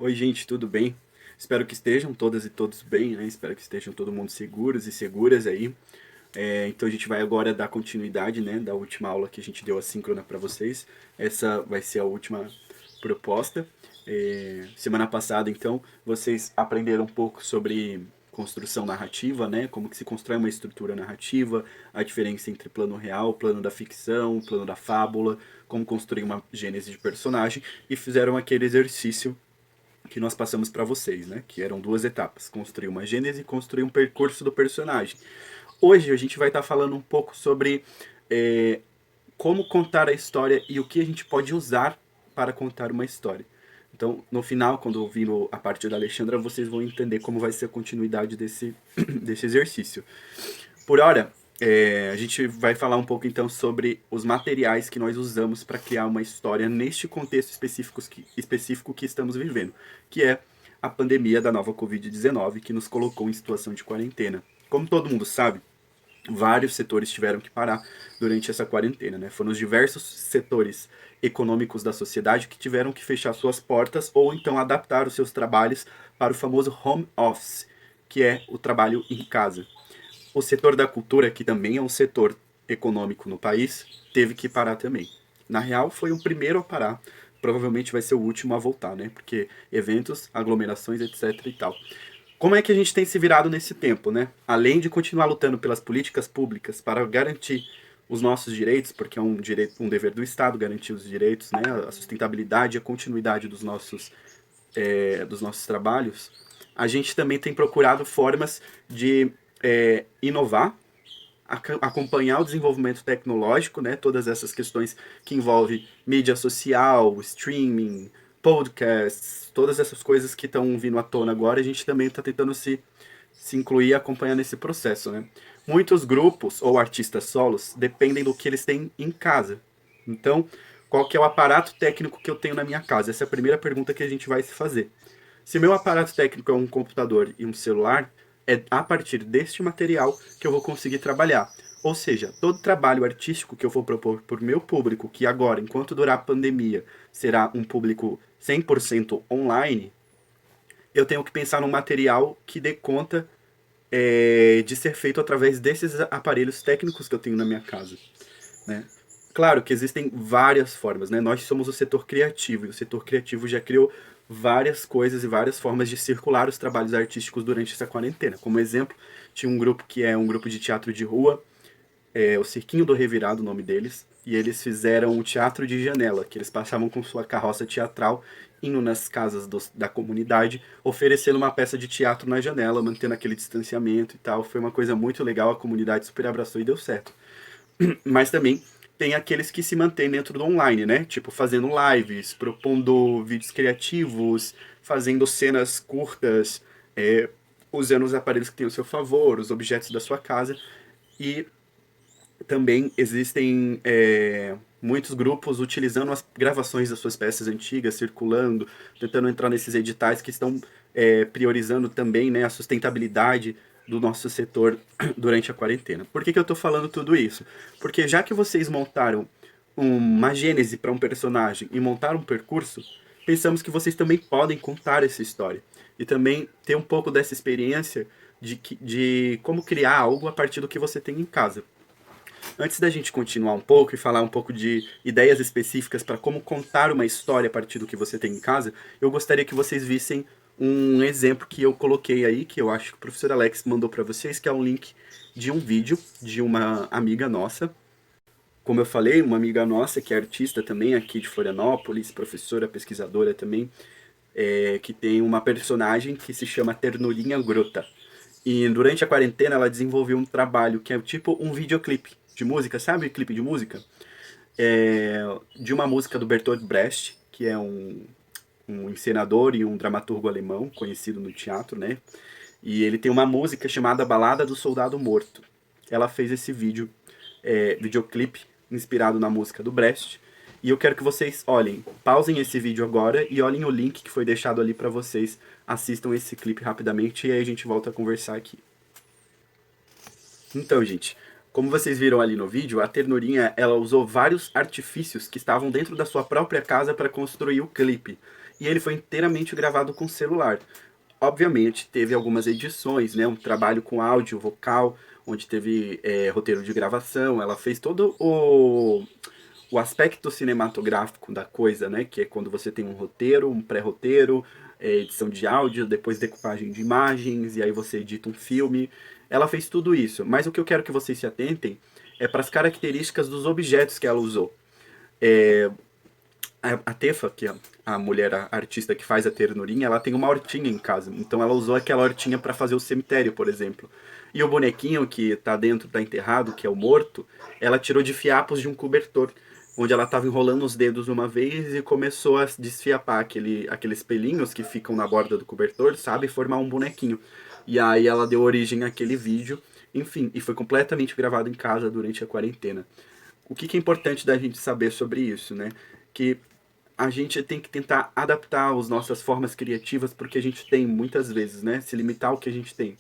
Oi, gente, tudo bem? Espero que estejam todas e todos bem, né? Espero que estejam todo mundo seguros e seguras aí. Então a gente vai agora dar continuidade, né, da última aula que a gente deu assíncrona para vocês. Essa vai ser a última proposta. Semana passada, então, vocês aprenderam um pouco sobre construção narrativa, né? Como que se constrói uma estrutura narrativa, a diferença entre plano real, plano da ficção, plano da fábula, como construir uma gênese de personagem e fizeram aquele exercício que nós passamos para vocês, né? Que eram duas etapas: construir uma gênese e construir um percurso do personagem. Hoje a gente vai estar falando um pouco sobre é, como contar a história e o que a gente pode usar para contar uma história. Então, no final, quando ouvir a parte da Alexandra, vocês vão entender como vai ser a continuidade desse exercício. Por hora, a gente vai falar um pouco então sobre os materiais que nós usamos para criar uma história neste contexto específico que estamos vivendo, que é a pandemia da nova Covid-19, que nos colocou em situação de quarentena. Como todo mundo sabe, vários setores tiveram que parar durante essa quarentena, né? Foram os diversos setores econômicos da sociedade que tiveram que fechar suas portas ou então adaptar os seus trabalhos para o famoso home office, que é o trabalho em casa. O setor da cultura, que também é um setor econômico no país, teve que parar também. Na real, foi o primeiro a parar, provavelmente vai ser o último a voltar, né? Porque eventos, aglomerações, etc e tal. Como é que a gente tem se virado nesse tempo, né? Além de continuar lutando pelas políticas públicas para garantir os nossos direitos, porque é um direito, um dever do Estado garantir os direitos, né? A sustentabilidade e a continuidade dos nossos trabalhos, a gente também tem procurado formas de inovar, acompanhar o desenvolvimento tecnológico, né? Todas essas questões que envolvem mídia social, streaming, podcasts, todas essas coisas que estão vindo à tona agora, a gente também está tentando se incluir e acompanhar nesse processo, né? Muitos grupos ou artistas solos dependem do que eles têm em casa. Então, qual que é o aparato técnico que eu tenho na minha casa? Essa é a primeira pergunta que a gente vai se fazer. Se meu aparato técnico é um computador e um celular, é a partir deste material que eu vou conseguir trabalhar. Ou seja, todo trabalho artístico que eu vou propor para o meu público, que agora, enquanto durar a pandemia, será um público 100% online, eu tenho que pensar num material que dê conta de ser feito através desses aparelhos técnicos que eu tenho na minha casa, né? Claro que existem várias formas, né? Nós somos o setor criativo e o setor criativo já criou várias coisas e várias formas de circular os trabalhos artísticos durante essa quarentena. Como exemplo, tinha um grupo que é um grupo de teatro de rua, o Cirquinho do Revirado, o nome deles, e eles fizeram um teatro de janela, que eles passavam com sua carroça teatral, indo nas casas da comunidade, oferecendo uma peça de teatro na janela, mantendo aquele distanciamento e tal. Foi uma coisa muito legal, a comunidade super abraçou e deu certo. Mas também tem aqueles que se mantêm dentro do online, né? Tipo, fazendo lives, propondo vídeos criativos, fazendo cenas curtas, usando os aparelhos que tem ao seu favor, os objetos da sua casa. E também existem muitos grupos utilizando as gravações das suas peças antigas, circulando, tentando entrar nesses editais que estão priorizando também, né, a sustentabilidade do nosso setor durante a quarentena. Por que eu estou falando tudo isso? Porque já que vocês montaram uma gênese para um personagem e montaram um percurso, pensamos que vocês também podem contar essa história. E também ter um pouco dessa experiência de como criar algo a partir do que você tem em casa. Antes da gente continuar um pouco e falar um pouco de ideias específicas para como contar uma história a partir do que você tem em casa, eu gostaria que vocês vissem um exemplo que eu coloquei aí, que eu acho que o professor Alex mandou para vocês, que é um link de um vídeo de uma amiga nossa. Como eu falei, uma amiga nossa que é artista também aqui de Florianópolis, professora, pesquisadora também, que tem uma personagem que se chama Ternurinha Grota. E durante a quarentena ela desenvolveu um trabalho que é tipo um videoclipe de música, sabe? Clipe de música? De uma música do Bertolt Brecht, que é um encenador e um dramaturgo alemão, conhecido no teatro, né? E ele tem uma música chamada Balada do Soldado Morto. Ela fez esse videoclipe inspirado na música do Brecht. E eu quero que vocês olhem, pausem esse vídeo agora e olhem o link que foi deixado ali para vocês. Assistam esse clipe rapidamente e aí a gente volta a conversar aqui. Então, gente, como vocês viram ali no vídeo, a Ternurinha ela usou vários artifícios que estavam dentro da sua própria casa para construir o clipe. e ele foi inteiramente gravado com celular. Obviamente, teve algumas edições, né? Um trabalho com áudio, vocal, onde teve roteiro de gravação. Ela fez todo o aspecto cinematográfico da coisa, né? Que é quando você tem um roteiro, um pré-roteiro, edição de áudio, depois decupagem de imagens, e aí você edita um filme. Ela fez tudo isso. Mas o que eu quero que vocês se atentem é para as características dos objetos que ela usou. A Tefa, que é a mulher, a artista que faz a ternurinha, ela tem uma hortinha em casa. Então ela usou aquela hortinha para fazer o cemitério, por exemplo. E o bonequinho que tá dentro, tá enterrado, que é o morto, ela tirou de fiapos de um cobertor, onde ela tava enrolando os dedos uma vez e começou a desfiapar aqueles pelinhos que ficam na borda do cobertor, sabe? E formar um bonequinho. E aí ela deu origem àquele vídeo. Enfim, e foi completamente gravado em casa durante a quarentena. O que é importante da gente saber sobre isso, né? Que a gente tem que tentar adaptar as nossas formas criativas porque a gente tem muitas vezes, né? Se limitar ao que a gente tem.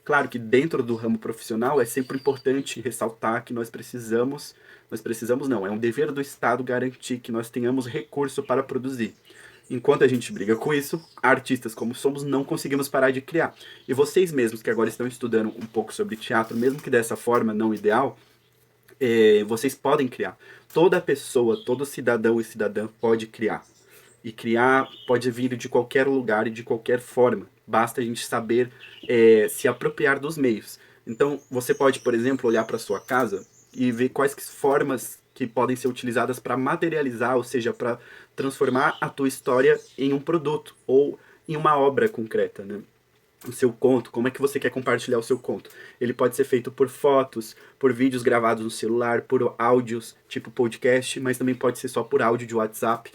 Claro que dentro do ramo profissional é sempre importante ressaltar que nós precisamos não, é um dever do Estado garantir que nós tenhamos recurso para produzir. Enquanto a gente briga com isso, artistas como somos não conseguimos parar de criar. E vocês mesmos que agora estão estudando um pouco sobre teatro, mesmo que dessa forma não ideal, vocês podem criar. Toda pessoa, todo cidadão e cidadã pode criar. E criar pode vir de qualquer lugar e de qualquer forma. Basta a gente saber se apropriar dos meios. Então, você pode, por exemplo, olhar para sua casa e ver quais formas que podem ser utilizadas para materializar, ou seja, para transformar a tua história em um produto ou em uma obra concreta, né? O seu conto, como é que você quer compartilhar o seu conto? Ele pode ser feito por fotos, por vídeos gravados no celular, por áudios, tipo podcast, mas também pode ser só por áudio de WhatsApp.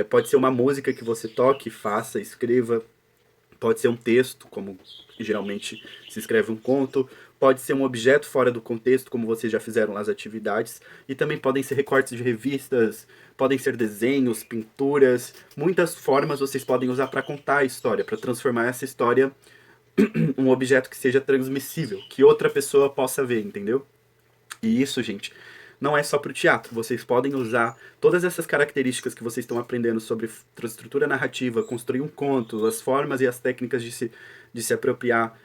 Pode ser uma música que você toque, faça, escreva. Pode ser um texto, como geralmente se escreve um conto. Pode ser um objeto fora do contexto, como vocês já fizeram nas atividades. E também podem ser recortes de revistas, podem ser desenhos, pinturas. Muitas formas vocês podem usar para contar a história, para transformar essa história um objeto que seja transmissível, que outra pessoa possa ver, entendeu? E isso, gente, não é só para o teatro. Vocês podem usar todas essas características que vocês estão aprendendo sobre estrutura narrativa, construir um conto, as formas e as técnicas de se apropriar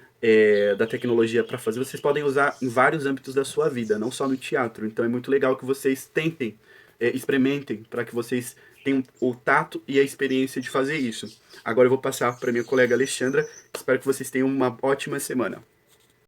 da tecnologia para fazer, vocês podem usar em vários âmbitos da sua vida, não só no teatro. Então é muito legal que vocês tentem, experimentem, para que vocês tenham o tato e a experiência de fazer isso. Agora eu vou passar para minha colega Alexandra. Espero que vocês tenham uma ótima semana.